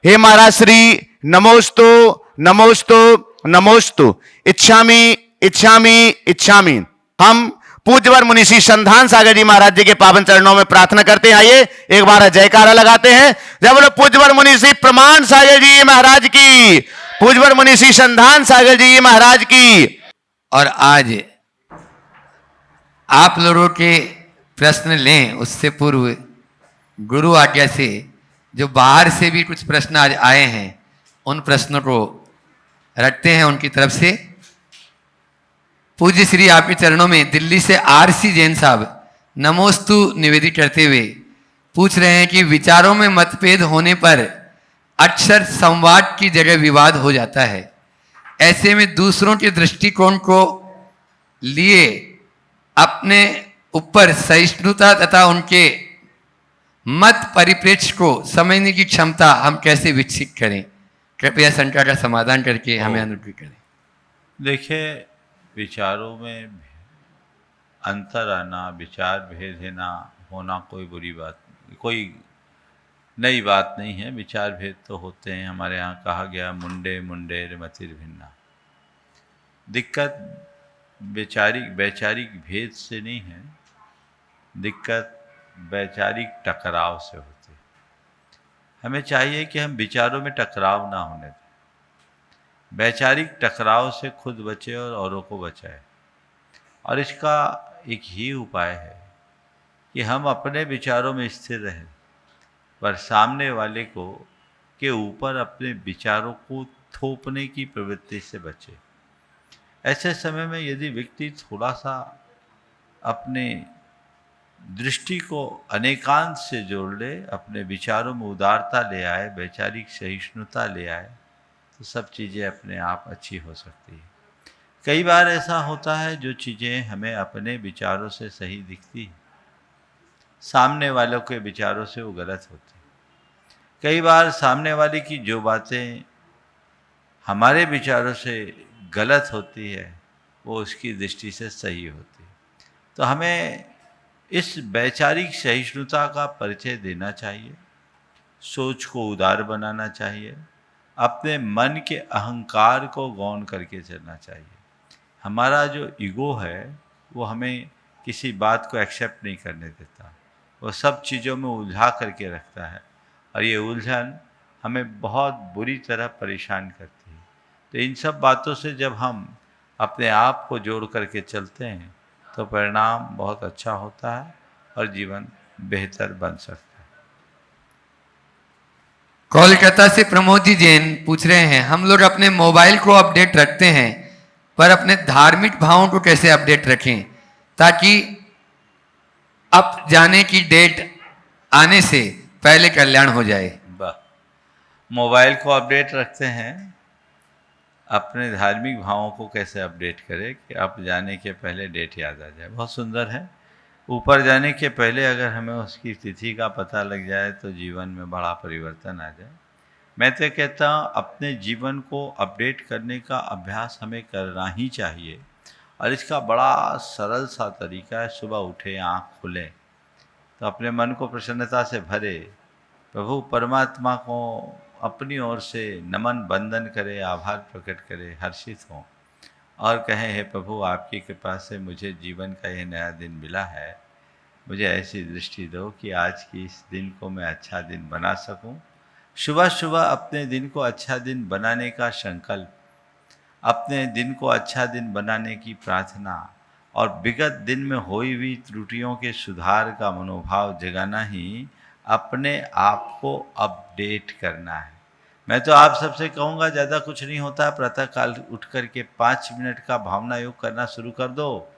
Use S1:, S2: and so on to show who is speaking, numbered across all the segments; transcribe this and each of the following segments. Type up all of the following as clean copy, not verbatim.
S1: हे महाराज श्री नमोस्तु नमोस्तु नमोस्तु इच्छामि इच्छामि इच्छामि। हम पूज्यवर मुनि श्री संधान सागर जी महाराज जी के पावन चरणों में प्रार्थना करते हैं। आइए एक बार जयकारा लगाते हैं। जब बोलो पूज्यवर मुनि श्री प्रमाण सागर जी महाराज की, पूज्यवर मुनि श्री संधान सागर जी महाराज की।
S2: और आज आप लोगों के प्रश्न लें उससे पूर्व गुरु आज्ञा से जो बाहर से भी कुछ प्रश्न आज आए हैं उन प्रश्नों को रखते हैं उनकी तरफ से। पूज्य श्री आपके चरणों में दिल्ली से आरसी जैन साहब नमोस्तु निवेदित करते हुए पूछ रहे हैं कि विचारों में मतभेद होने पर अक्सर संवाद की जगह विवाद हो जाता है। ऐसे में दूसरों के दृष्टिकोण को लिए अपने ऊपर सहिष्णुता तथा उनके मत परिप्रेक्ष्य को समझने की क्षमता हम कैसे विकसित करें? कृपया शंका का समाधान करके हमें अनुग्रह करें।
S3: देखिए, विचारों में अंतर आना, विचार भेद होना कोई बुरी बात, कोई नई बात नहीं है। विचार भेद तो होते हैं। हमारे यहाँ कहा गया मुंडे मुंडेर मतिर भिन्ना। दिक्कत वैचारिक भेद से नहीं है, दिक्कत वैचारिक टकराव से होती है। हमें चाहिए कि हम विचारों में टकराव ना होने दें, वैचारिक टकराव से खुद बचे और औरों को बचाए। और इसका एक ही उपाय है कि हम अपने विचारों में स्थिर रहें, पर सामने वाले को के ऊपर अपने विचारों को थोपने की प्रवृत्ति से बचे। ऐसे समय में यदि व्यक्ति थोड़ा सा अपने दृष्टि को अनेकांत से जोड़ ले, अपने विचारों में उदारता ले आए, वैचारिक सहिष्णुता ले आए, तो सब चीज़ें अपने आप अच्छी हो सकती है। कई बार ऐसा होता है जो चीज़ें हमें अपने विचारों से सही दिखती हैं, सामने वालों के विचारों से वो गलत होती है। कई बार सामने वाले की जो बातें हमारे विचारों से गलत होती है वो उसकी दृष्टि से सही होती है। तो हमें इस वैचारिक सहिष्णुता का परिचय देना चाहिए, सोच को उदार बनाना चाहिए, अपने मन के अहंकार को गौण करके चलना चाहिए। हमारा जो ईगो है वो हमें किसी बात को एक्सेप्ट नहीं करने देता, वो सब चीज़ों में उलझा करके रखता है और ये उलझन हमें बहुत बुरी तरह परेशान करती है। तो इन सब बातों से जब हम अपने आप को जोड़ करके चलते हैं तो परिणाम बहुत अच्छा होता है और जीवन बेहतर बन सकता है।
S2: कोलकाता से प्रमोद जी जैन पूछ रहे हैं, हम लोग अपने मोबाइल को अपडेट रखते हैं पर अपने धार्मिक भावों को कैसे अपडेट रखें ताकि अब जाने की डेट आने से पहले कल्याण हो जाए?
S3: मोबाइल को अपडेट रखते हैं, अपने धार्मिक भावों को कैसे अपडेट करें कि अब जाने के पहले डेट याद आ जाए। बहुत सुंदर है। ऊपर जाने के पहले अगर हमें उसकी तिथि का पता लग जाए तो जीवन में बड़ा परिवर्तन आ जाए। मैं तो कहता हूँ अपने जीवन को अपडेट करने का अभ्यास हमें करना ही चाहिए और इसका बड़ा सरल सा तरीका है, सुबह उठे, आँख खुले तो अपने मन को प्रसन्नता से भरे, प्रभु परमात्मा को अपनी ओर से नमन बंदन करे, आभार प्रकट करे, हर्षित हों और कहें, हे प्रभु आपकी कृपा से मुझे जीवन का यह नया दिन मिला है, मुझे ऐसी दृष्टि दो कि आज की इस दिन को मैं अच्छा दिन बना सकूं। सुबह सुबह अपने दिन को अच्छा दिन बनाने का संकल्प, अपने दिन को अच्छा दिन बनाने की प्रार्थना और विगत दिन में हुई हुई त्रुटियों के सुधार का मनोभाव जगाना ही अपने आप को अपडेट करना है। मैं तो आप सबसे कहूँगा ज़्यादा कुछ नहीं होता, प्रातःकाल उठ कर के 5 मिनट का भावना योग करना शुरू कर दो,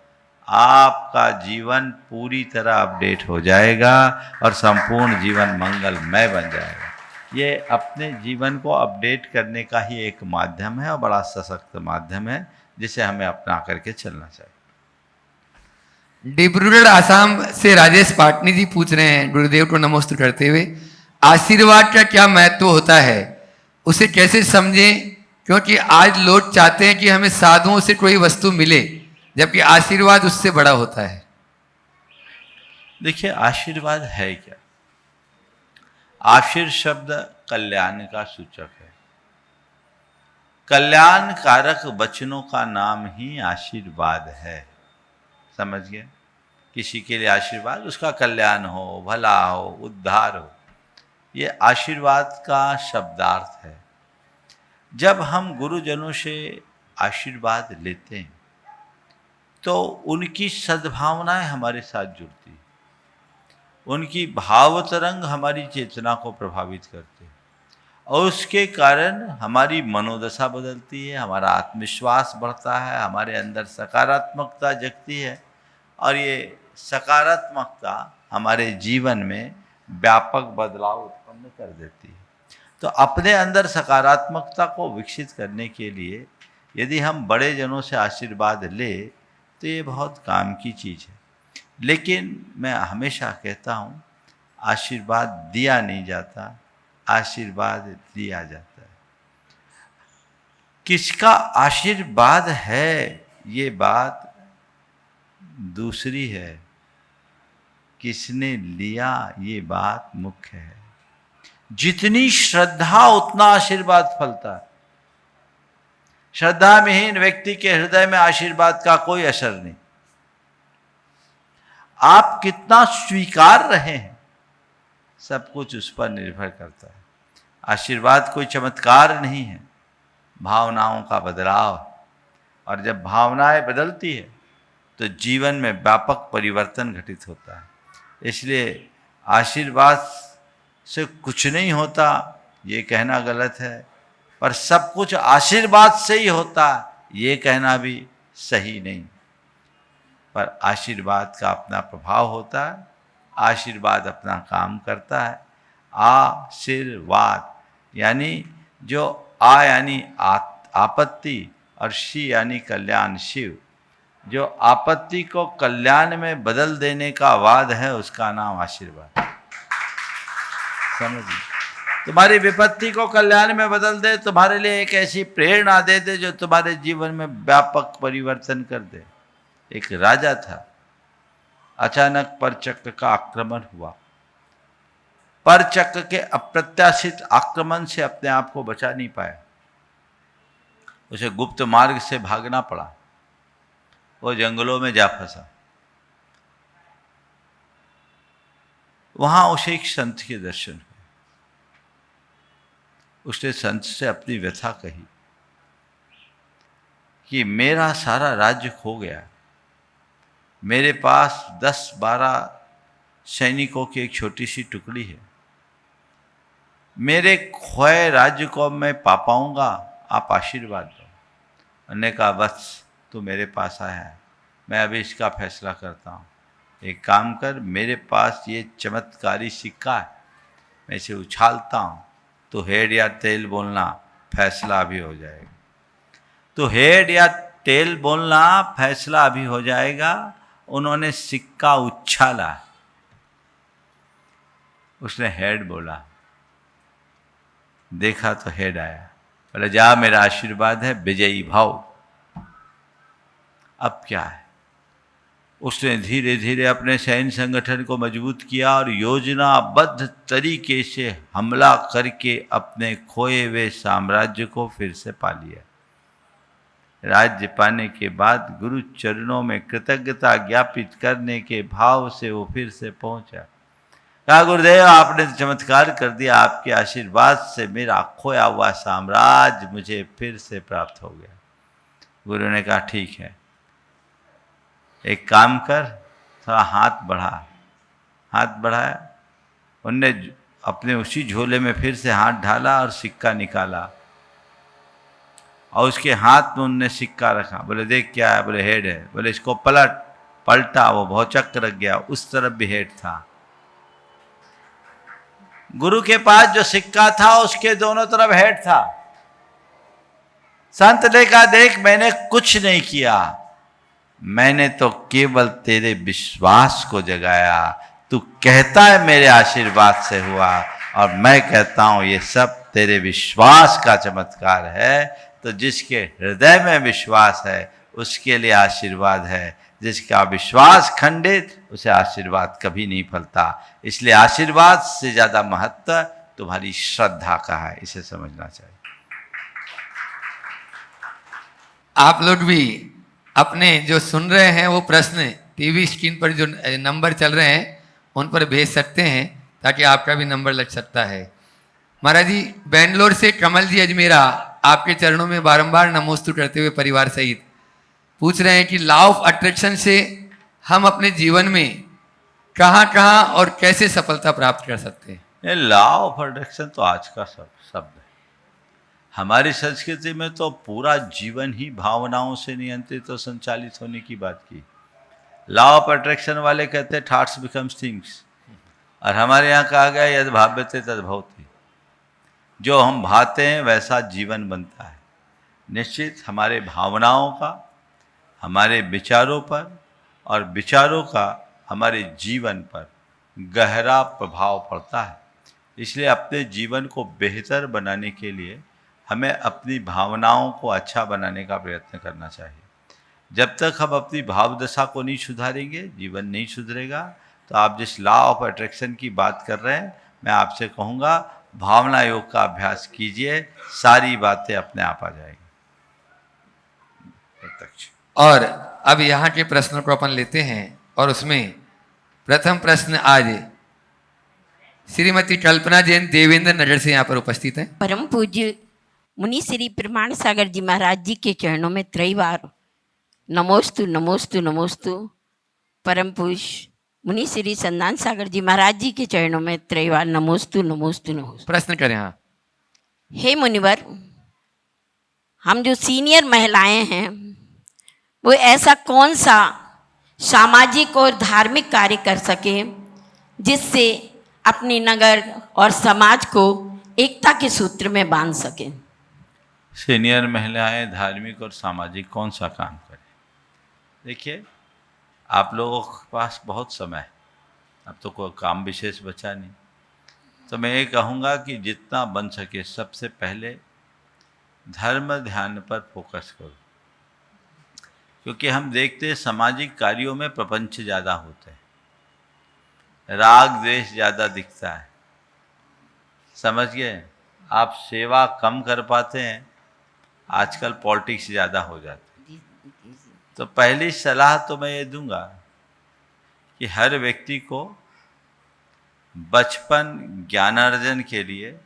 S3: आपका जीवन पूरी तरह अपडेट हो जाएगा और संपूर्ण जीवन मंगलमय बन जाएगा। ये अपने जीवन को अपडेट करने का ही एक माध्यम है और बड़ा सशक्त माध्यम है जिसे हमें अपना करके चलना चाहिए।
S2: डिब्रूगढ़ आसाम से राजेश पाटनी जी पूछ रहे हैं, गुरुदेव को नमस्ते करते हुए, आशीर्वाद का क्या महत्व होता है, उसे कैसे समझें? क्योंकि आज लोग चाहते हैं कि हमें साधुओं से कोई वस्तु मिले जबकि आशीर्वाद उससे बड़ा होता है।
S3: देखिए, आशीर्वाद है क्या? आशीर शब्द कल्याण का सूचक है। कल्याणकारक वचनों का नाम ही आशीर्वाद है। समझ गए? किसी के लिए आशीर्वाद, उसका कल्याण हो, भला हो, उद्धार हो, ये आशीर्वाद का शब्दार्थ है। जब हम गुरुजनों से आशीर्वाद लेते हैं तो उनकी सद्भावनाएं हमारे साथ जुड़ती हैं, उनकी भाव तरंग हमारी चेतना को प्रभावित करते हैं और उसके कारण हमारी मनोदशा बदलती है, हमारा आत्मविश्वास बढ़ता है, हमारे अंदर सकारात्मकता जगती है और ये सकारात्मकता हमारे जीवन में व्यापक बदलाव उत्पन्न कर देती है। तो अपने अंदर सकारात्मकता को विकसित करने के लिए यदि हम बड़े जनों से आशीर्वाद ले तो ये बहुत काम की चीज़ है। लेकिन मैं हमेशा कहता हूँ, आशीर्वाद दिया नहीं जाता, आशीर्वाद दिया जाता है। किसका आशीर्वाद है ये बात दूसरी है, किसने लिया ये बात मुख्य है। जितनी श्रद्धा उतना आशीर्वाद फलता है। श्रद्धा विहीन व्यक्ति के हृदय में आशीर्वाद का कोई असर नहीं। आप कितना स्वीकार रहे हैं सब कुछ उस पर निर्भर करता है। आशीर्वाद कोई चमत्कार नहीं है, भावनाओं का बदलाव। और जब भावनाएं बदलती है तो जीवन में व्यापक परिवर्तन घटित होता है। इसलिए आशीर्वाद से कुछ नहीं होता ये कहना गलत है, पर सब कुछ आशीर्वाद से ही होता ये कहना भी सही नहीं। पर आशीर्वाद का अपना प्रभाव होता है, आशीर्वाद अपना काम करता है। आशीर्वाद यानी जो आ यानी आपत्ति और शी यानी कल्याण, शिव जो आपत्ति को कल्याण में बदल देने का वाद है उसका नाम आशीर्वाद। समझिए, तुम्हारी विपत्ति को कल्याण में बदल दे, तुम्हारे लिए एक ऐसी प्रेरणा दे दे जो तुम्हारे जीवन में व्यापक परिवर्तन कर दे। एक राजा था, अचानक परचक्र का आक्रमण हुआ। परचक्र के अप्रत्याशित आक्रमण से अपने आप को बचा नहीं पाया, उसे गुप्त मार्ग से भागना पड़ा। वो जंगलों में जा फंसा। वहां उसे एक संत के दर्शन हुए। उसने संत से अपनी व्यथा कही कि मेरा सारा राज्य खो गया, मेरे पास 10-12 सैनिकों की एक छोटी सी टुकड़ी है, मेरे खोए राज्य को मैं पा पाऊंगा, आप आशीर्वाद दो। उन्होंने कहा बस तू मेरे पास आया है, मैं अभी इसका फैसला करता हूँ। एक काम कर, मेरे पास ये चमत्कारी सिक्का है, मैं इसे उछालता हूँ, तो हेड या टेल बोलना, फैसला अभी हो जाएगा। तो हेड या टेल बोलना, फैसला अभी हो जाएगा। उन्होंने सिक्का उछाला, उसने हेड बोला, देखा तो हेड आया। बोले जा मेरा आशीर्वाद है, विजयी भाव। अब क्या है? उसने धीरे धीरे अपने सैन्य संगठन को मजबूत किया और योजनाबद्ध तरीके से हमला करके अपने खोए हुए साम्राज्य को फिर से पा लिया। राज्य पाने के बाद गुरु चरणों में कृतज्ञता ज्ञापित करने के भाव से वो फिर से पहुंचा। कहा गुरुदेव आपने चमत्कार कर दिया, आपके आशीर्वाद से मेरा खोया हुआ साम्राज्य मुझे फिर से प्राप्त हो गया। गुरु ने कहा ठीक है, एक काम कर, थोड़ा हाथ बढ़ा। हाथ बढ़ाया, उनने अपने उसी झोले में फिर से हाथ डाला और सिक्का निकाला और उसके हाथ में उनने सिक्का रखा। बोले देख क्या है? बोले हेड है। बोले इसको पलटा, वो भौचक्क रख गया, उस तरफ भी हेड था। गुरु के पास जो सिक्का था उसके दोनों तरफ हेड था। संत ने कहा देख मैंने कुछ नहीं किया, मैंने तो केवल तेरे विश्वास को जगाया। तू कहता है मेरे आशीर्वाद से हुआ और मैं कहता हूं ये सब तेरे विश्वास का चमत्कार है। तो जिसके हृदय में विश्वास है उसके लिए आशीर्वाद है, जिसका विश्वास खंडित उसे आशीर्वाद कभी नहीं फलता। इसलिए आशीर्वाद से ज़्यादा महत्व तुम्हारी श्रद्धा का है, इसे समझना चाहिए।
S2: आप लोग भी अपने जो सुन रहे हैं वो प्रश्न टीवी स्क्रीन पर जो नंबर चल रहे हैं उन पर भेज सकते हैं ताकि आपका भी नंबर लग सकता है। महाराज जी, बेंगलोर से कमल जी अजमेरा आपके चरणों में बारंबार नमोस्तु करते हुए परिवार सहित पूछ रहे हैं कि लॉ ऑफ अट्रैक्शन से हम अपने जीवन में कहाँ कहाँ और कैसे सफलता प्राप्त कर सकते हैं।
S3: ये लॉ ऑफ अट्रैक्शन तो आज का शब्द है। हमारी संस्कृति में तो पूरा जीवन ही भावनाओं से नियंत्रित और संचालित होने की बात की। लॉ ऑफ अट्रैक्शन वाले कहते हैं थॉट्स बिकम्स थिंग्स, और हमारे यहाँ कहा गया यद भाव्यते तद भवति। जो हम भाते हैं वैसा जीवन बनता है। निश्चित हमारे भावनाओं का हमारे विचारों पर और विचारों का हमारे जीवन पर गहरा प्रभाव पड़ता है। इसलिए अपने जीवन को बेहतर बनाने के लिए हमें अपनी भावनाओं को अच्छा बनाने का प्रयत्न करना चाहिए। जब तक हम अपनी भाव दशा को नहीं सुधारेंगे, जीवन नहीं सुधरेगा। तो आप जिस लॉ ऑफ अट्रैक्शन की बात कर रहे हैं, मैं आपसे कहूँगा भावना योग का अभ्यास कीजिए, सारी बातें अपने आप आ जाएंगी। प्रत्यक्ष।
S2: और अब यहाँ के प्रश्नों को अपन लेते हैं और उसमें प्रथम प्रश्न आज श्रीमती कल्पना जैन देवेंद्र नगर से यहाँ पर उपस्थित हैं।
S4: परम पूज्य मुनि श्री प्रमाण सागर जी महाराज जी के चरणों में त्रैवार नमोस्तु नमोस्तु नमोस्तु। परम पूज्य मुनि श्री संदान सागर जी महाराज जी के चरणों में त्रैवार नमोस्तु नमोस्तु नमोस्तु।
S2: प्रश्न करें। हाँ,
S4: हे मुनिवर, हम जो सीनियर महिलाएं हैं वो ऐसा कौन सा सामाजिक और धार्मिक कार्य कर सके जिससे अपने नगर और समाज को एकता के सूत्र में बांध सके।
S3: सीनियर महिलाएं धार्मिक और सामाजिक कौन सा काम करें? देखिए, आप लोगों के पास बहुत समय है, अब तो कोई काम विशेष बचा नहीं। तो मैं ये कहूँगा कि जितना बन सके सबसे पहले धर्म ध्यान पर फोकस करो, क्योंकि हम देखते हैं सामाजिक कार्यों में प्रपंच ज़्यादा होते हैं, राग द्वेष ज़्यादा दिखता है। समझ गए? आप सेवा कम कर पाते हैं, आजकल पॉलिटिक्स ज़्यादा हो जाती है। तो पहली सलाह तो मैं ये दूंगा कि हर व्यक्ति को बचपन ज्ञानार्जन के लिए,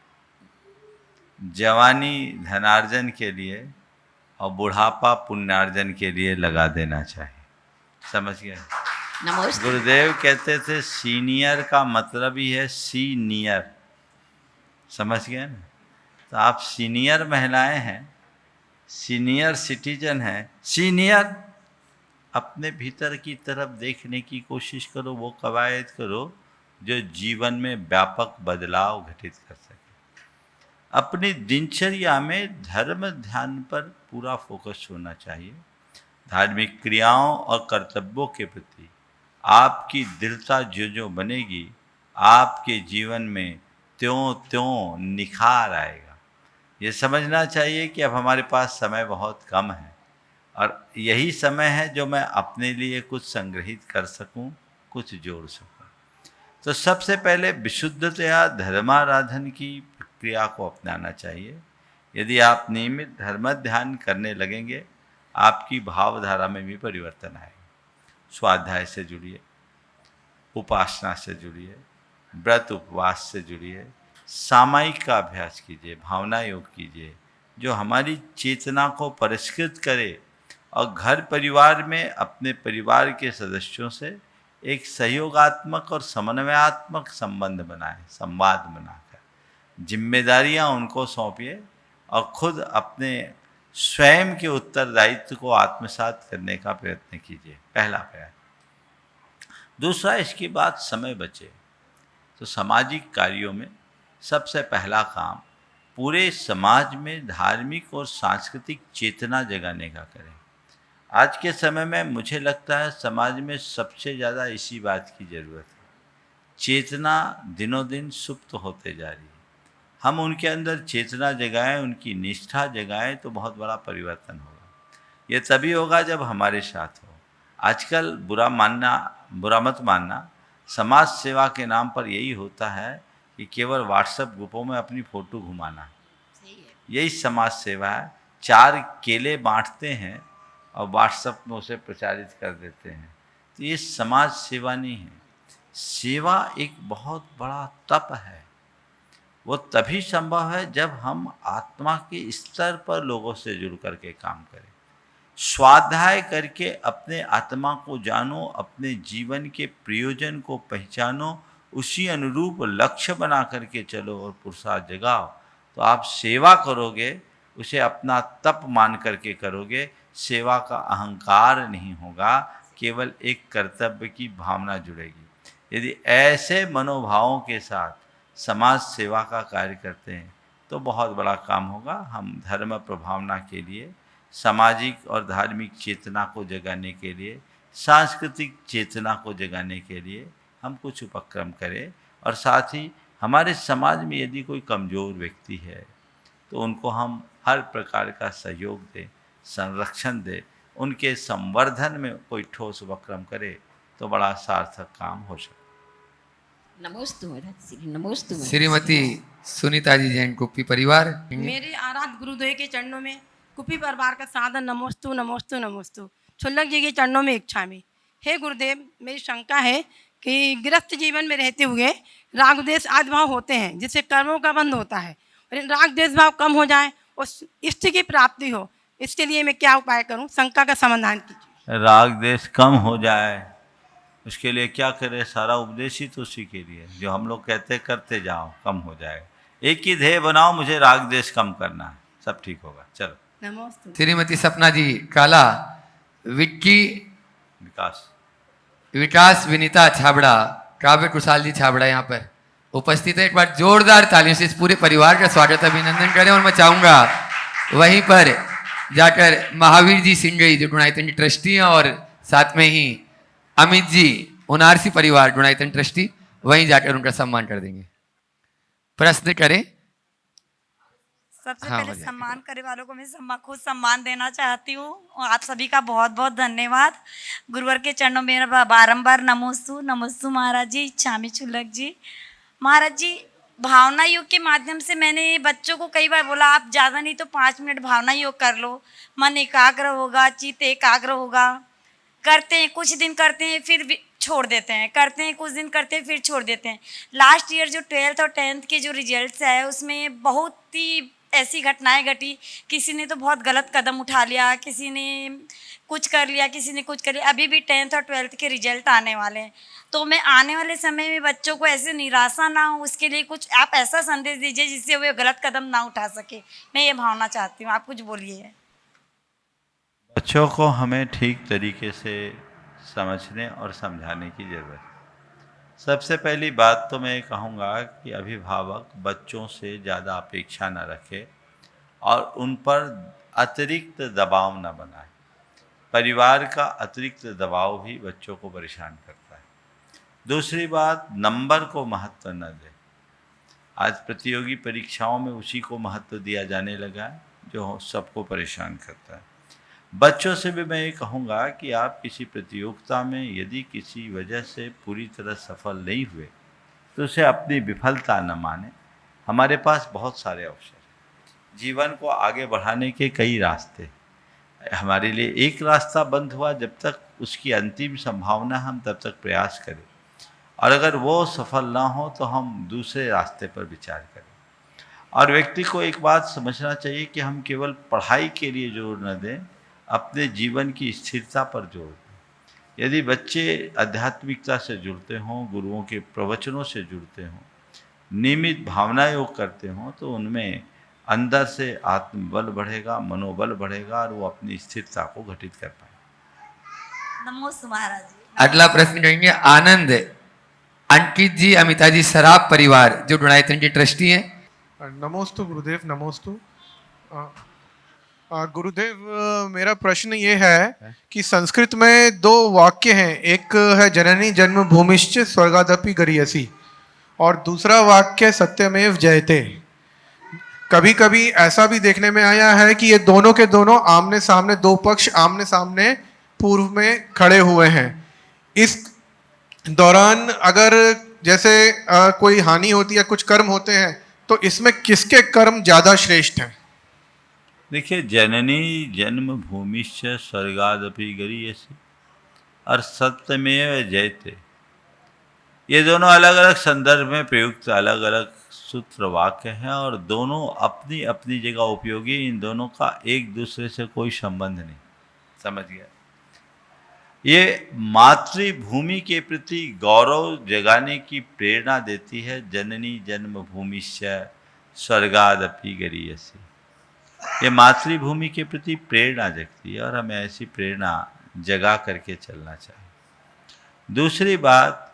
S3: जवानी धनार्जन के लिए और बुढ़ापा पुण्यार्जन के लिए लगा देना चाहिए। समझ गए?
S4: नमस्ते।
S3: गुरुदेव कहते थे सीनियर का मतलब ही है सीनियर। समझ गए ना? तो आप सीनियर महिलाएं हैं, सीनियर सिटीजन हैं, सीनियर अपने भीतर की तरफ देखने की कोशिश करो, वो कवायद करो जो जीवन में व्यापक बदलाव घटित कर सके। अपनी दिनचर्या में धर्म ध्यान पर पूरा फोकस होना चाहिए। धार्मिक क्रियाओं और कर्तव्यों के प्रति आपकी दृढ़ता जो बनेगी, आपके जीवन में त्यों त्यों निखार आएगा। ये समझना चाहिए कि अब हमारे पास समय बहुत कम है और यही समय है जो मैं अपने लिए कुछ संग्रहित कर सकूं, कुछ जोड़ सकूं। तो सबसे पहले विशुद्धतया धर्माराधन की प्रक्रिया को अपनाना चाहिए। यदि आप नियमित धर्म ध्यान करने लगेंगे, आपकी भावधारा में भी परिवर्तन आएगा। स्वाध्याय से जुड़िए, उपासना से जुड़िए, व्रत उपवास से जुड़िए, सामायिक का अभ्यास कीजिए, भावना योग कीजिए जो हमारी चेतना को परिष्कृत करे और घर परिवार में अपने परिवार के सदस्यों से एक सहयोगात्मक और समन्वयात्मक संबंध बनाए, संवाद बनाकर जिम्मेदारियां उनको सौंपिए और खुद अपने स्वयं के उत्तरदायित्व को आत्मसात करने का प्रयत्न कीजिए। पहला प्रयास। दूसरा, इसके बाद समय बचे तो सामाजिक कार्यों में सबसे पहला काम पूरे समाज में धार्मिक और सांस्कृतिक चेतना जगाने का करें। आज के समय में मुझे लगता है समाज में सबसे ज़्यादा इसी बात की ज़रूरत है। चेतना दिनों दिन सुप्त होते जा रही है। हम उनके अंदर चेतना जगाएं, उनकी निष्ठा जगाएं तो बहुत बड़ा परिवर्तन होगा। ये तभी होगा जब हमारे साथ हो। आजकल बुरा मत मानना, समाज सेवा के नाम पर यही होता है कि केवल व्हाट्सएप ग्रुपों में अपनी फ़ोटो घुमाना, यही समाज सेवा है। 4 केले बांटते हैं और व्हाट्सएप में उसे प्रचारित कर देते हैं, तो ये समाज सेवा नहीं है। सेवा एक बहुत बड़ा तप है। वो तभी संभव है जब हम आत्मा के स्तर पर लोगों से जुड़ करके काम करें। स्वाध्याय करके अपने आत्मा को जानो, अपने जीवन के प्रयोजन को पहचानो, उसी अनुरूप लक्ष्य बना करके चलो और पुरुषार्थ जगाओ, तो आप सेवा करोगे, उसे अपना तप मान करके करोगे। सेवा का अहंकार नहीं होगा, केवल एक कर्तव्य की भावना जुड़ेगी। यदि ऐसे मनोभावों के साथ समाज सेवा का कार्य करते हैं तो बहुत बड़ा काम होगा। हम धर्म प्रभावना के लिए, सामाजिक और धार्मिक चेतना को जगाने के लिए, सांस्कृतिक चेतना को जगाने के लिए हम कुछ उपक्रम करें, और साथ ही हमारे समाज में यदि कोई कमज़ोर व्यक्ति है तो उनको हम हर प्रकार का सहयोग दें, संरक्षण दें, उनके संवर्धन में कोई ठोस उपक्रम करे तो बड़ा सार्थक काम हो सकता।
S4: नमोस्तु महाराज श्री, नमोस्तु महाराज।
S2: श्रीमती सुनीता जी जैन कुप्पी परिवार।
S5: मेरे आराध गुरुदेव के चरणों में कुप्पी परिवार का सादर नमोस्तु नमोस्तु नमोस्तु। छुल्लक जी के चरणों में इच्छा में। हे गुरुदेव, मेरी शंका है कि गृहस्थ जीवन में रहते हुए राग द्वेष आदि भाव होते हैं, जिससे कर्मों का बंध होता है, और इन राग द्वेष भाव कम हो जाए, उस इष्ट की प्राप्ति हो, इसके लिए मैं क्या उपाय करूं? शंका का समाधान कीजिए।
S3: राग देश कम हो जाए उसके लिए क्या करें? सारा उपदेश ही तो उसी के लिए, जो हम लोग कहते करते जाओ, कम हो जाएगा। एक ही ध्येय बनाओ, मुझे राग देश कम करना है, सब ठीक होगा। चलो।
S5: नमोस्तु।
S2: श्रीमती सपना जी काला, विक्की विकास विनीता छाबड़ा, काव्य कुशाल जी छाबड़ा यहाँ पर उपस्थित है। एक बार जोरदार तालियों से इस पूरे परिवार का स्वागत अभिनंदन करें। और मैं चाहूँगा वहीं पर जाकर महावीर जी सिंगई जो गुणायतन की ट्रस्टी हैं, और साथ में ही अमित जी उनारसी परिवार गुणायतन ट्रस्टी, वहीं जाकर उनका सम्मान कर देंगे। प्रश्न करें।
S6: सबसे
S2: हाँ,
S6: पहले
S2: हो
S6: सम्मान करने वालों को मैं खुद सम्मान देना चाहती हूँ, और आप सभी का बहुत बहुत धन्यवाद। गुरुवर के चरणों में मेरा बारंबार नमोस्तु नमोस्तु महाराज जी, चामी छुल्लक जी। महाराज जी, भावना योग के माध्यम से मैंने बच्चों को कई बार बोला, आप ज़्यादा नहीं तो 5 मिनट भावना योग कर लो, मन एकाग्र होगा, चित्त एकाग्र होगा। करते हैं, कुछ दिन करते हैं, फिर छोड़ देते हैं, करते हैं कुछ दिन करते हैं, फिर छोड़ देते हैं। लास्ट ईयर जो 12th और 10th के जो रिजल्ट्स है, उसमें बहुत ही ऐसी घटनाएं घटी। किसी ने तो बहुत गलत कदम उठा लिया, किसी ने कुछ कर लिया, किसी ने कुछ कर लिया। अभी भी 10th और 12th के रिजल्ट आने वाले हैं, तो मैं आने वाले समय में बच्चों को ऐसे निराशा ना हो, उसके लिए कुछ आप ऐसा संदेश दीजिए जिससे वे गलत कदम ना उठा सके। मैं ये भावना चाहती हूँ, आप कुछ बोलिए।
S3: बच्चों को हमें ठीक तरीके से समझने और समझाने की ज़रूरत है। सबसे पहली बात तो मैं कहूँगा कि अभिभावक बच्चों से ज़्यादा अपेक्षा न रखे और उन पर अतिरिक्त दबाव न बनाए। परिवार का अतिरिक्त दबाव भी बच्चों को परेशान करता है। दूसरी बात, नंबर को महत्व न दे। आज प्रतियोगी परीक्षाओं में उसी को महत्व दिया जाने लगा है जो सबको परेशान करता है। बच्चों से भी मैं ये कहूँगा कि आप किसी प्रतियोगिता में यदि किसी वजह से पूरी तरह सफल नहीं हुए तो उसे अपनी विफलता न माने। हमारे पास बहुत सारे अवसर हैं, जीवन को आगे बढ़ाने के कई रास्ते। हमारे लिए एक रास्ता बंद हुआ, जब तक उसकी अंतिम संभावना हम तब तक प्रयास करें, और अगर वो सफल ना हो तो हम दूसरे रास्ते पर विचार करें। और व्यक्ति को एक बात समझना चाहिए कि हम केवल पढ़ाई के लिए जोर न दें, अपने जीवन की स्थिरता पर जोर दें। यदि बच्चे आध्यात्मिकता से जुड़ते हों, गुरुओं के प्रवचनों से जुड़ते हों, नियमित भावना योग करते हों, तो उनमें अंदर से आत्मबल बढ़ेगा, मनोबल बढ़ेगा और वो अपनी स्थिरता को घटित कर पाएंगे।
S6: नमोस्तु महाराज जी।
S2: अगला प्रश्न करेंगे आनंद अंकित जी, अमिता जी सराफ परिवार जो गुणायतन के ट्रस्टी हैं।
S7: नमोस्तु गुरुदेव, नमोस्तु। गुरुदेव, मेरा प्रश्न ये है कि संस्कृत में 2 वाक्य हैं, एक है जननी जन्मभूमिश्च स्वर्गादपि गरीयसी, और दूसरा वाक्य सत्यमेव जयते। कभी कभी ऐसा भी देखने में आया है कि ये दोनों के दोनों आमने सामने, 2 पक्ष आमने सामने पूर्व में खड़े हुए हैं। इस दौरान अगर जैसे कोई हानि होती है, कुछ कर्म होते हैं, तो इसमें किसके कर्म ज्यादा श्रेष्ठ हैं?
S3: देखिए, जननी जन्म भूमिश्च स्वर्गादपि गरीयसी और सत्यमेव जयते, ये दोनों अलग अलग संदर्भ में प्रयुक्त अलग अलग सूत्र वाक्य हैं और दोनों अपनी अपनी जगह उपयोगी। इन दोनों का एक दूसरे से कोई संबंध नहीं। समझ गया? ये मातृभूमि के प्रति गौरव जगाने की प्रेरणा देती है। जननी जन्म भूमिश्च स्वर्गादपि गरीयसी, ये मातृभूमि के प्रति प्रेरणा जगती है और हमें ऐसी प्रेरणा जगा करके चलना चाहिए। दूसरी बात,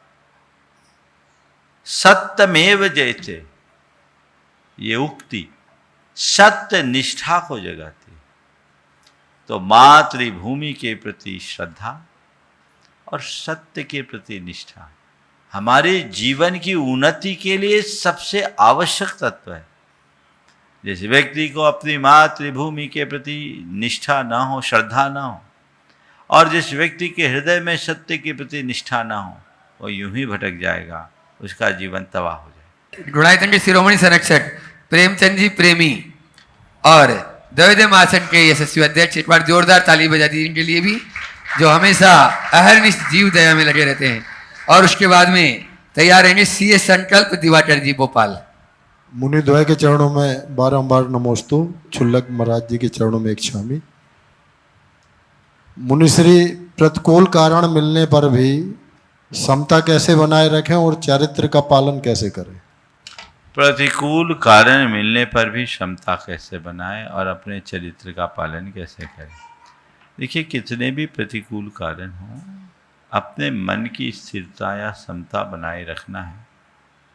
S3: सत्यमेव जयते, ये उक्ति सत्य निष्ठा को जगाती है। तो मातृभूमि के प्रति श्रद्धा और सत्य के प्रति निष्ठा हमारे जीवन की उन्नति के लिए सबसे आवश्यक तत्व है। जिस व्यक्ति को अपनी मातृभूमि के प्रति निष्ठा ना हो, श्रद्धा ना हो, और जिस व्यक्ति के हृदय में सत्य के प्रति निष्ठा ना हो, वो यूं ही भटक जाएगा, उसका जीवन तबाह हो जाएगा।
S2: गुणायतन के शिरोमणि संरक्षक प्रेमचंद जी प्रेमी और द्रविड़ महासंघ के यशस्वी अध्यक्ष एक बार जोरदार ताली बजा दी इनके लिए भी, जो हमेशा अहर्निश जीव दया में लगे रहते हैं। और उसके बाद में तैयार रहेंगे सीए संकल्प दिवाकर जी भोपाल।
S8: मुनिद्वय के चरणों में बारंबार नमोस्तु, छुल्लक महाराज जी के चरणों में एक क्षामी। मुनिश्री प्रतिकूल कारण मिलने पर भी समता कैसे बनाए रखें और चरित्र का पालन कैसे करें?
S3: प्रतिकूल कारण मिलने पर भी क्षमता कैसे बनाएं और अपने चरित्र का पालन कैसे करें? देखिए, कितने भी प्रतिकूल कारण हों, अपने मन की स्थिरता या समता बनाए रखना है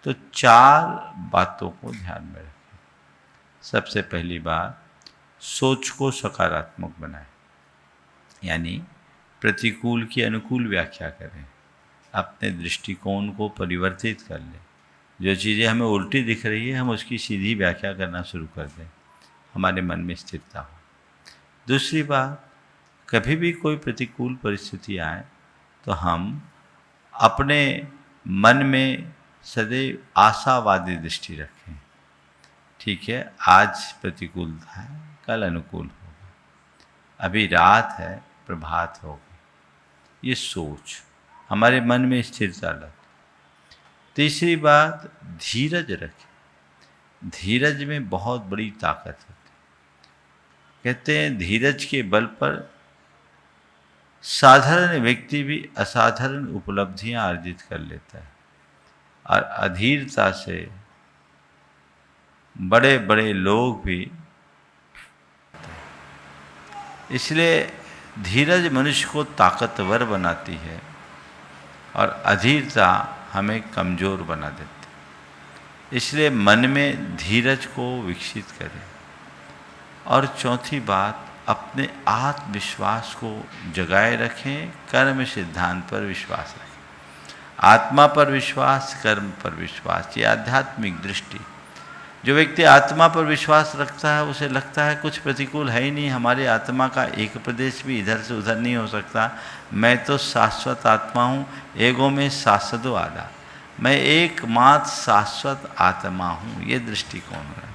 S3: तो 4 बातों को ध्यान में रखें। सबसे पहली बात, सोच को सकारात्मक बनाएं, यानी प्रतिकूल की अनुकूल व्याख्या करें, अपने दृष्टिकोण को परिवर्तित कर लें। जो चीज़ें हमें उल्टी दिख रही है, हम उसकी सीधी व्याख्या करना शुरू कर दें, हमारे मन में स्थिरता हो। दूसरी बात, कभी भी कोई प्रतिकूल परिस्थिति आए तो हम अपने मन में सदैव आशावादी दृष्टि रखें। ठीक है, आज प्रतिकूलता है, कल अनुकूल होगा, अभी रात है, प्रभात होगी। ये सोच हमारे मन में स्थिरता लाती। तीसरी बात, धीरज रखें। धीरज में बहुत बड़ी ताकत होती है। कहते हैं धीरज के बल पर साधारण व्यक्ति भी असाधारण उपलब्धियां अर्जित कर लेता है और अधीरता से बड़े बड़े लोग भी। इसलिए धीरज मनुष्य को ताकतवर बनाती है और अधीरता हमें कमज़ोर बना देती है। इसलिए मन में धीरज को विकसित करें। और चौथी बात, अपने आत्मविश्वास को जगाए रखें, कर्म सिद्धांत पर विश्वास रखें। आत्मा पर विश्वास, कर्म पर विश्वास, ये आध्यात्मिक दृष्टि। जो व्यक्ति आत्मा पर विश्वास रखता है उसे लगता है कुछ प्रतिकूल है ही नहीं, हमारी आत्मा का एक प्रदेश भी इधर से उधर नहीं हो सकता, मैं तो शाश्वत आत्मा हूँ, एगो में शाश्वतो आदा, मैं एकमात्र शाश्वत आत्मा हूँ, ये दृष्टिकोण है।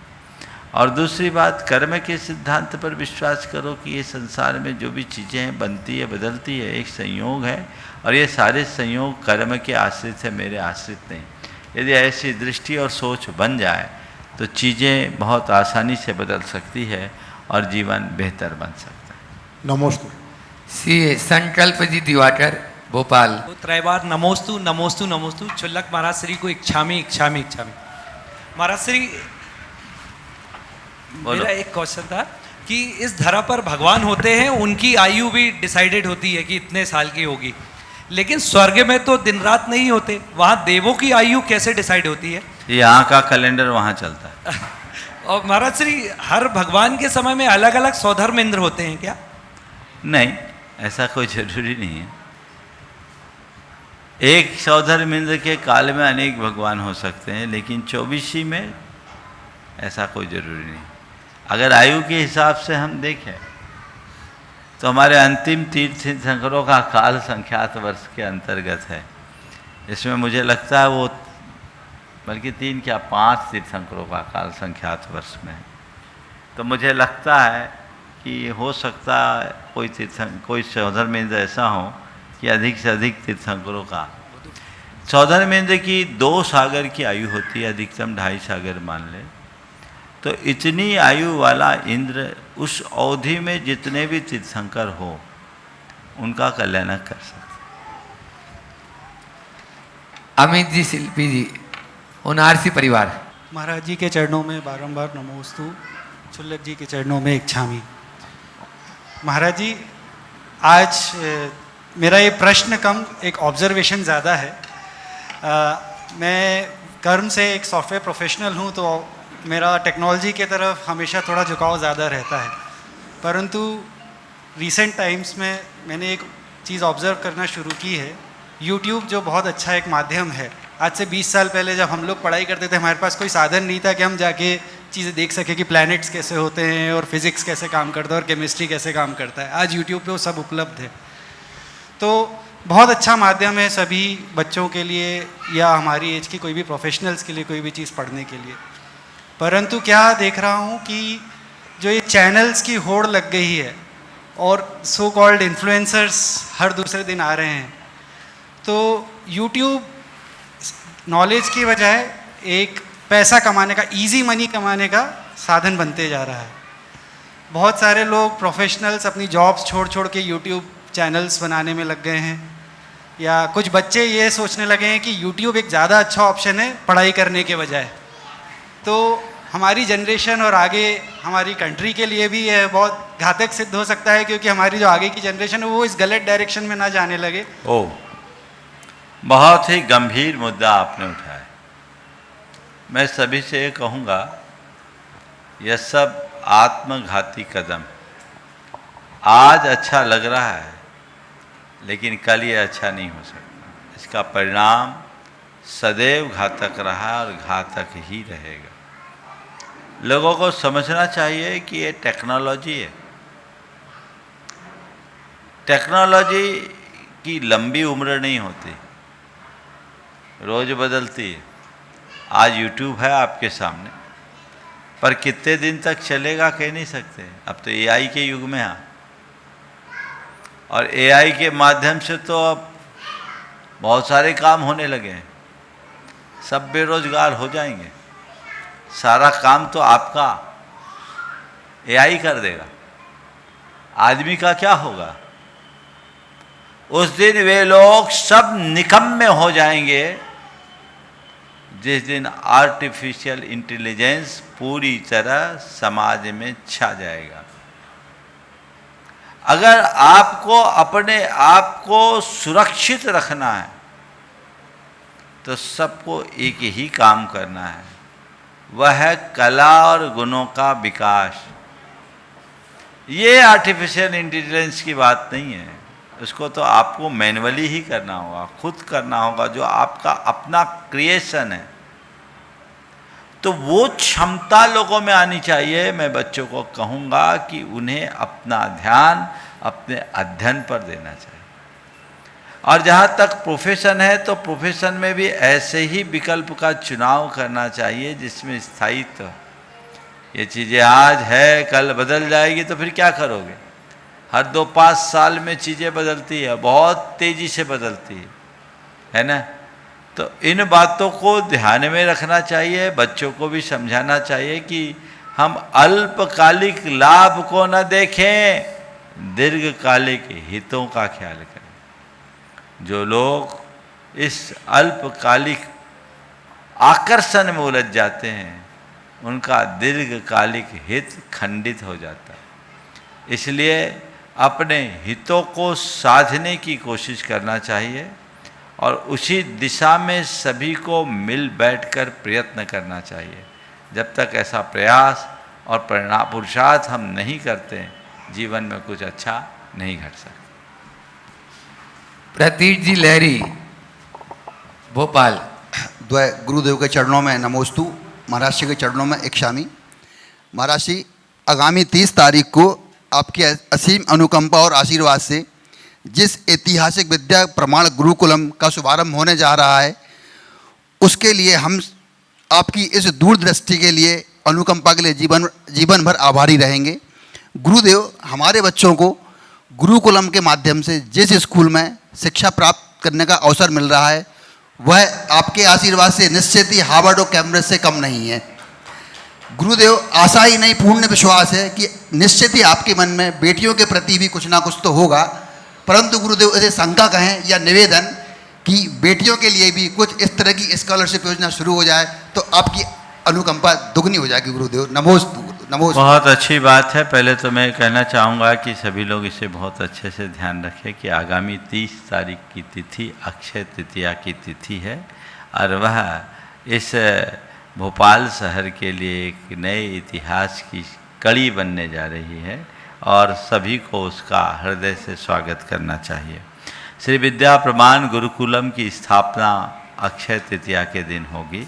S3: और दूसरी बात, कर्म के सिद्धांत पर विश्वास करो कि ये संसार में जो भी चीज़ें हैं बनती है, बदलती है, एक संयोग है और ये सारे संयोग कर्म के आश्रित है, मेरे आश्रित नहीं। यदि ऐसी दृष्टि और सोच बन जाए तो चीज़ें बहुत आसानी से बदल सकती है और जीवन बेहतर बन सकता है।
S8: नमोस्तु।
S2: सीए संकल्प जी दिवाकर भोपाल।
S9: त्रैवार नमोस्तु नमोस्तु नमोस्तु। छुल्लक महाराज श्री को इच्छामी इच्छामी इच्छामी। महाराज श्री, मेरा एक क्वेश्चन था कि इस धरा पर भगवान होते हैं, उनकी आयु भी डिसाइडेड होती है कि इतने साल की होगी, लेकिन स्वर्ग में तो दिन रात नहीं होते, वहाँ देवों की आयु कैसे डिसाइड होती है?
S3: यहाँ का कैलेंडर वहाँ चलता है।
S9: और महाराज श्री, हर भगवान के समय में अलग अलग सौधर्म इंद्र होते हैं क्या?
S3: नहीं, ऐसा कोई जरूरी नहीं है। एक सौधर्म इंद्र के काल में अनेक भगवान हो सकते हैं, लेकिन 24 में ऐसा कोई जरूरी नहीं। अगर आयु के हिसाब से हम देखें तो हमारे अंतिम तीर्थंकरों का काल संख्यात वर्ष के अंतर्गत है। इसमें मुझे लगता है वो बल्कि 3 क्या 5 तीर्थंकरों का काल संख्यात वर्ष में है। तो मुझे लगता है कि हो सकता है कोई सौधर्मेंद्र ऐसा हो कि अधिक से अधिक तीर्थंकरों का। सौधर्मेंद्र की 2 सागर की आयु होती है, अधिकतम 2.5 सागर मान ले। तो इतनी आयु वाला इंद्र उस अवधि में जितने भी तीर्थंकर हो उनका कल्याण कर सकते।
S2: अमित जी, शिल्पी जी, उनारसी परिवार।
S10: महाराज जी के चरणों में बारंबार नमोस्तु, छुल्लक जी के चरणों में इच्छामी। महाराज जी, आज मेरा ये प्रश्न कम एक ऑब्जर्वेशन ज़्यादा है। मैं कर्म से एक सॉफ्टवेयर प्रोफेशनल हूँ, तो मेरा टेक्नोलॉजी के तरफ हमेशा थोड़ा झुकाव ज़्यादा रहता है। परंतु रिसेंट टाइम्स में मैंने एक चीज़ ऑब्ज़र्व करना शुरू की है। यूट्यूब जो बहुत अच्छा एक माध्यम है, आज से 20 साल पहले जब हम लोग पढ़ाई करते थे, हमारे पास कोई साधन नहीं था कि हम जाके चीज़ें देख सके कि प्लैनेट्स कैसे होते हैं और फिज़िक्स कैसे काम करता है और केमिस्ट्री कैसे काम करता है। आज यूट्यूब पे वो सब उपलब्ध है। तो बहुत अच्छा माध्यम है सभी बच्चों के लिए या हमारी एज की कोई भी प्रोफेशनल्स के लिए कोई भी चीज़ पढ़ने के लिए। परंतु क्या देख रहा हूँ कि जो ये चैनल्स की होड़ लग गई है और सो कॉल्ड इन्फ्लुएंसर्स हर दूसरे दिन आ रहे हैं, तो यूट्यूब नॉलेज की बजाय एक पैसा कमाने का, इजी मनी कमाने का साधन बनते जा रहा है। बहुत सारे लोग प्रोफेशनल्स अपनी जॉब्स छोड़ छोड़ के यूट्यूब चैनल्स बनाने में लग गए हैं, या कुछ बच्चे ये सोचने लगे हैं कि यूट्यूब एक ज़्यादा अच्छा ऑप्शन है पढ़ाई करने के बजाय। तो हमारी जनरेशन और आगे हमारी कंट्री के लिए भी यह बहुत घातक सिद्ध हो सकता है, क्योंकि हमारी जो आगे की जनरेशन है वो इस गलत डायरेक्शन में ना जाने लगे।
S3: बहुत ही गंभीर मुद्दा आपने उठाया। मैं सभी से ये कहूँगा, यह सब आत्मघाती कदम। आज अच्छा लग रहा है लेकिन कल ये अच्छा नहीं हो सकता। इसका परिणाम सदैव घातक रहा और घातक ही रहेगा। लोगों को समझना चाहिए कि ये टेक्नोलॉजी है। टेक्नोलॉजी की लंबी उम्र नहीं होती, रोज़ बदलती है। आज यूट्यूब है आपके सामने, पर कितने दिन तक चलेगा कह नहीं सकते। अब तो एआई के युग में हैं, और एआई के माध्यम से तो अब बहुत सारे काम होने लगे हैं। सब बेरोजगार हो जाएंगे। सारा काम तो आपका एआई कर देगा, आदमी का क्या होगा? उस दिन वे लोग सब निकम्मे हो जाएंगे जिस दिन आर्टिफिशियल इंटेलिजेंस पूरी तरह समाज में छा जाएगा। अगर आपको अपने आप को सुरक्षित रखना है तो सबको एक ही काम करना है, वह है कला और गुणों का विकास। ये आर्टिफिशियल इंटेलिजेंस की बात नहीं है, उसको तो आपको मैनुअली ही करना होगा, खुद करना होगा, जो आपका अपना क्रिएशन है। तो वो क्षमता लोगों में आनी चाहिए। मैं बच्चों को कहूँगा कि उन्हें अपना ध्यान अपने अध्ययन पर देना चाहिए। और जहाँ तक प्रोफेशन है, तो प्रोफेशन में भी ऐसे ही विकल्प का चुनाव करना चाहिए जिसमें स्थायित्व। ये चीज़ें आज है कल बदल जाएगी, तो फिर क्या करोगे? हर 2-5 साल में चीज़ें बदलती है, बहुत तेज़ी से बदलती है ना। तो इन बातों को ध्यान में रखना चाहिए। बच्चों को भी समझाना चाहिए कि हम अल्पकालिक लाभ को न देखें, दीर्घकालिक हितों का ख्याल करें। जो लोग इस अल्पकालिक आकर्षण में उलझ जाते हैं, उनका दीर्घकालिक हित खंडित हो जाता है। इसलिए अपने हितों को साधने की कोशिश करना चाहिए और उसी दिशा में सभी को मिल बैठकर प्रयत्न करना चाहिए। जब तक ऐसा प्रयास और पुरुषार्थ हम नहीं करते, जीवन में कुछ अच्छा नहीं घट सकता।
S2: प्रतीक जी लहरी, भोपाल।
S11: द्वय गुरुदेव के चरणों में नमोस्तु, महाराज जी के चरणों में इच्छामी। महाराज जी, आगामी 30 तारीख को आपकी असीम अनुकंपा और आशीर्वाद से जिस ऐतिहासिक विद्या प्रमाण गुरुकुलम का शुभारंभ होने जा रहा है, उसके लिए हम आपकी इस दूरदृष्टि के लिए, अनुकंपा के लिए जीवन भर आभारी रहेंगे। गुरुदेव, हमारे बच्चों को गुरुकुलम के माध्यम से जिस स्कूल में शिक्षा प्राप्त करने का अवसर मिल रहा है वह आपके आशीर्वाद से निश्चित ही हार्वर्ड और कैम्ब्रिज से कम नहीं है। गुरुदेव, आशा ही नहीं पूर्ण विश्वास है कि निश्चित ही आपके मन में बेटियों के प्रति भी कुछ ना कुछ तो होगा, परंतु गुरुदेव इसे शंका कहें या निवेदन कि बेटियों के लिए भी कुछ इस तरह की स्कॉलरशिप योजना शुरू हो जाए तो आपकी अनुकंपा दुगनी हो जाएगी। गुरुदेव नमोस्तु। नमोस्तु।
S3: बहुत अच्छी बात है। पहले तो मैं कहना चाहूँगा कि सभी लोग इसे बहुत अच्छे से ध्यान रखें कि आगामी 30 तारीख की तिथि अक्षय तृतीया की तिथि है और वह इस भोपाल शहर के लिए एक नए इतिहास की कड़ी बनने जा रही है और सभी को उसका हृदय से स्वागत करना चाहिए। श्री विद्या प्रमाण गुरुकुलम की स्थापना अक्षय तृतीया के दिन होगी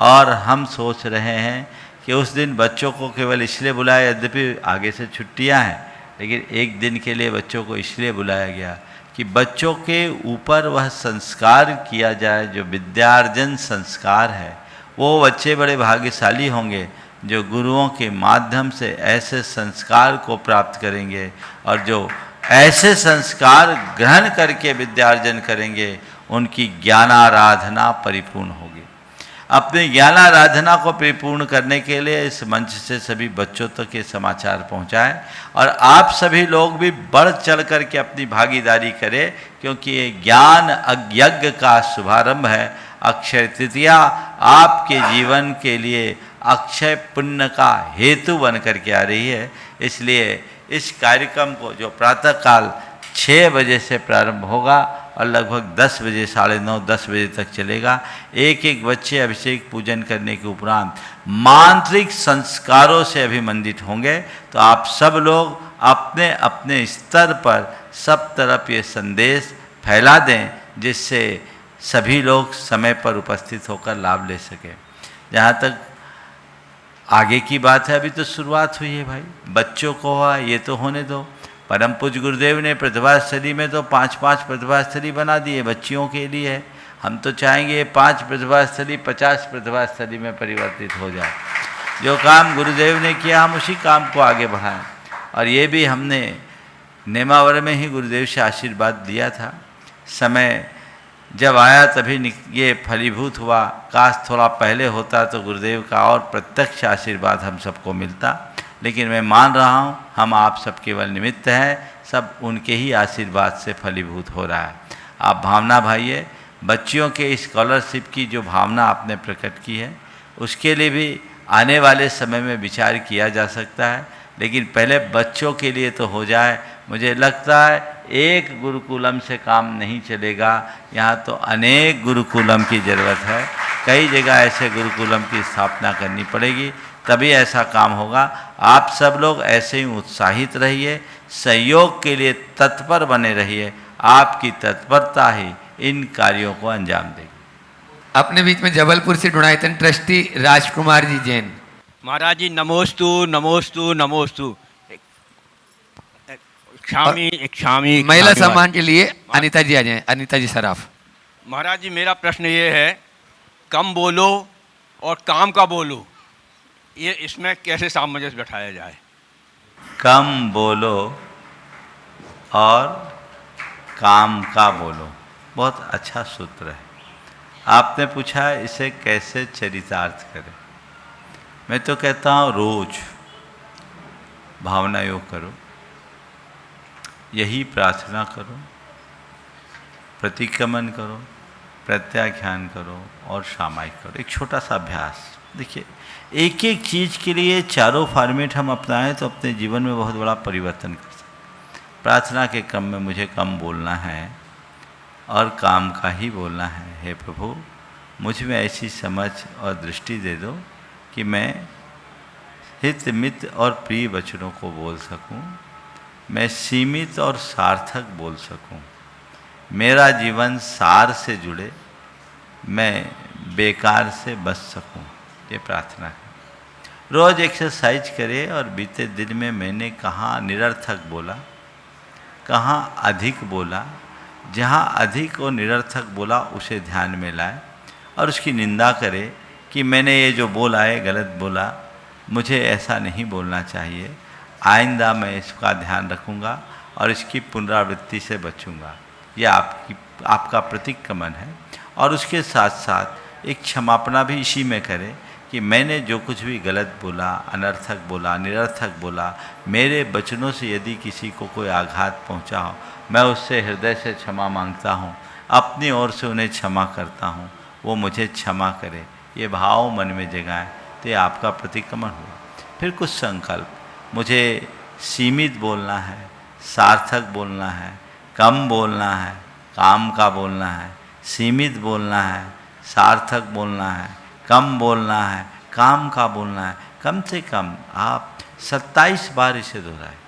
S3: और हम सोच रहे हैं कि उस दिन बच्चों को केवल इसलिए बुलाया, यद्यपि आगे से छुट्टियां हैं, लेकिन एक दिन के लिए बच्चों को इसलिए बुलाया गया कि बच्चों के ऊपर वह संस्कार किया जाए जो विद्यार्जन संस्कार है। वो बच्चे बड़े भाग्यशाली होंगे जो गुरुओं के माध्यम से ऐसे संस्कार को प्राप्त करेंगे और जो ऐसे संस्कार ग्रहण करके विद्यार्जन करेंगे, उनकी ज्ञानाराधना परिपूर्ण होगी। अपनी ज्ञानाराधना को परिपूर्ण करने के लिए इस मंच से सभी बच्चों तक ये समाचार पहुंचाएं और आप सभी लोग भी बढ़ चढ़ करके अपनी भागीदारी करें, क्योंकि ये ज्ञान यज्ञ का शुभारंभ है। अक्षय तृतीया आपके जीवन के लिए अक्षय पुण्य का हेतु बन करके आ रही है। इसलिए इस कार्यक्रम को जो प्रातःकाल 6 बजे से प्रारंभ होगा और लगभग 10 बजे, 9:30, 10 बजे तक चलेगा, एक एक बच्चे अभिषेक पूजन करने के उपरांत मांत्रिक संस्कारों से अभिमंडित होंगे। तो आप सब लोग अपने अपने स्तर पर सब तरफ ये संदेश फैला दें जिससे सभी लोग समय पर उपस्थित होकर लाभ ले सकें। जहाँ तक आगे की बात है, अभी तो शुरुआत हुई है भाई, बच्चों को हुआ ये तो होने दो। परम पूज्य गुरुदेव ने प्रतिभास्थली में तो 5-5 प्रतिभास्थली बना दिए बच्चियों के लिए। हम तो चाहेंगे 5 प्रतिभास्थली 50 प्रतिभास्थली में परिवर्तित हो जाए। जो काम गुरुदेव ने किया हम उसी काम को आगे बढ़ाएं। और ये भी हमने नेमावर में ही गुरुदेव से आशीर्वाद दिया था। समय जब आया तभी ये फलीभूत हुआ। काश थोड़ा पहले होता तो गुरुदेव का और प्रत्यक्ष आशीर्वाद हम सबको मिलता। लेकिन मैं मान रहा हूँ हम आप सब केवल निमित्त हैं, सब उनके ही आशीर्वाद से फलीभूत हो रहा है। आप भावना भाइये, बच्चियों के स्कॉलरशिप की जो भावना आपने प्रकट की है उसके लिए भी आने वाले समय में विचार किया जा सकता है, लेकिन पहले बच्चों के लिए तो हो जाए। मुझे लगता है एक गुरुकुलम से काम नहीं चलेगा, यहाँ तो अनेक गुरुकुलम की ज़रूरत है। कई जगह ऐसे गुरुकुलम की स्थापना करनी पड़ेगी, तभी ऐसा काम होगा। आप सब लोग ऐसे ही उत्साहित रहिए, सहयोग के लिए तत्पर बने रहिए। आपकी तत्परता ही इन कार्यों को अंजाम देगी।
S2: अपने बीच में जबलपुर से डोनायतन ट्रस्टी राजकुमार जी जैन।
S12: महाराज जी नमोस्तु नमोस्तु नमोस्तु। क्षामी
S2: महिला सम्मान के लिए अनीता जी आ जाएं। अनीता जी सराफ।
S12: महाराज जी मेरा प्रश्न ये है, कम बोलो और काम का बोलो, ये इसमें कैसे सामंजस्य बैठाया जाए?
S3: कम बोलो और काम का बोलो, बहुत अच्छा सूत्र है। आपने पूछा इसे कैसे चरितार्थ करें। मैं तो कहता हूँ रोज भावना योग करो, यही प्रार्थना करो, प्रतिक्रमण करो, प्रत्याख्यान करो और सामायिक करो। एक छोटा सा अभ्यास। देखिए, एक एक चीज़ के लिए चारों फॉर्मेट हम अपनाएं तो अपने जीवन में बहुत बड़ा परिवर्तन कर सकते। प्रार्थना के क्रम में मुझे कम बोलना है और काम का ही बोलना है। हे प्रभु, मुझ में ऐसी समझ और दृष्टि दे दो कि मैं हित मित और प्रिय वचनों को बोल सकूं, मैं सीमित और सार्थक बोल सकूं, मेरा जीवन सार से जुड़े, मैं बेकार से बच सकूं। ये प्रार्थना है। रोज़ एक्सरसाइज करें और बीते दिन में मैंने कहाँ निरर्थक बोला, कहाँ अधिक बोला, जहाँ अधिक और निरर्थक बोला उसे ध्यान में लाए और उसकी निंदा करें कि मैंने ये जो बोला है गलत बोला, मुझे ऐसा नहीं बोलना चाहिए, आइंदा मैं इसका ध्यान रखूँगा और इसकी पुनरावृत्ति से बचूँगा। ये आपका प्रतिक्रमण है। और उसके साथ साथ एक क्षमापना भी इसी में करें कि मैंने जो कुछ भी गलत बोला, अनर्थक बोला, निरर्थक बोला, मेरे वचनों से यदि किसी को कोई आघात पहुंचा हो, मैं उससे हृदय से क्षमा मांगता हूं, अपनी ओर से उन्हें क्षमा करता हूं, वो मुझे क्षमा करे। ये भाव मन में जगाएं तो ये आपका प्रतिक्रमण हुआ। फिर कुछ संकल्प, मुझे सीमित बोलना है, सार्थक बोलना है, कम बोलना है, काम का बोलना है, सीमित बोलना है, सार्थक बोलना है, कम बोलना है, काम का बोलना है। कम से कम आप 27 बार इसे दोहराएं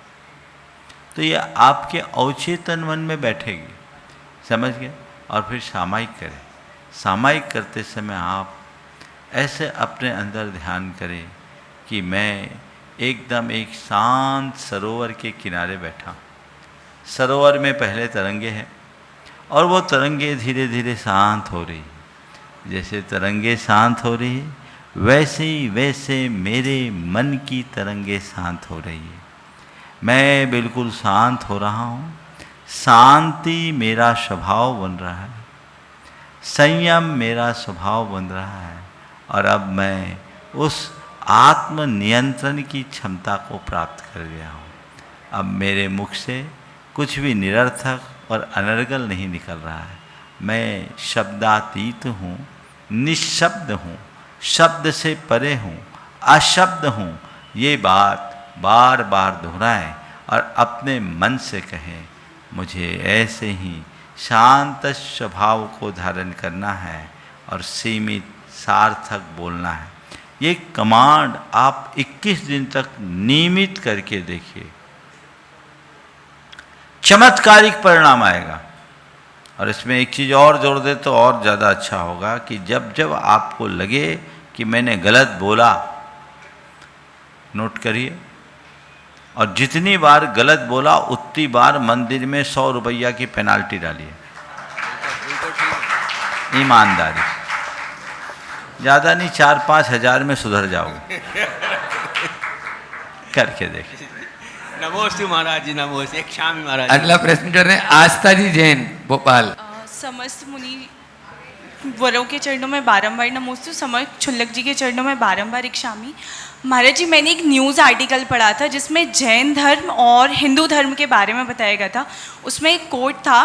S3: तो ये आपके अवचेतन मन में बैठेगी, समझ गए। और फिर सामायिक करें। सामायिक करते समय आप ऐसे अपने अंदर ध्यान करें कि मैं एकदम एक शांत सरोवर के किनारे बैठा। सरोवर में पहले तरंगे हैं और वो तरंगे धीरे धीरे शांत हो रही। जैसे तरंगे शांत हो रही है वैसे मेरे मन की तरंगे शांत हो रही है। मैं बिल्कुल शांत हो रहा हूँ। शांति मेरा स्वभाव बन रहा है, संयम मेरा स्वभाव बन रहा है। और अब मैं उस आत्म नियंत्रण की क्षमता को प्राप्त कर गया हूँ। अब मेरे मुख से कुछ भी निरर्थक और अनर्गल नहीं निकल रहा है। मैं शब्दातीत हूँ, निशब्द हूँ, शब्द से परे हूँ, अशब्द हूँ। ये बात बार बार दोहराएं और अपने मन से कहें, मुझे ऐसे ही शांत स्वभाव को धारण करना है और सीमित सार्थक बोलना है। ये कमांड आप 21 दिन तक नियमित करके देखिए, चमत्कारिक परिणाम आएगा। और इसमें एक चीज़ और जोड़ दे तो और ज़्यादा अच्छा होगा कि जब जब आपको लगे कि मैंने गलत बोला, नोट करिए, और जितनी बार गलत बोला उतनी बार मंदिर में 100 रुपया की पेनाल्टी डालिए, ईमानदारी। ज़्यादा नहीं, 4-5 हज़ार में सुधर जाओगे। करके देखिए।
S12: नमोस्तु महाराज जी, नमोस्तु। एक शामी महाराज।
S2: अगला प्रश्न कर रहे हैं आस्था जी जैन, भोपाल।
S13: समस्त मुनि वरों के चरणों में बारंबार नमोस्तु, समस्त क्षुल्लक जी के चरणों में बारंबार इक्षामि। महाराज जी, मैंने एक न्यूज़ आर्टिकल पढ़ा था जिसमें जैन धर्म और हिंदू धर्म के बारे में बताया गया था। उसमें एक कोट था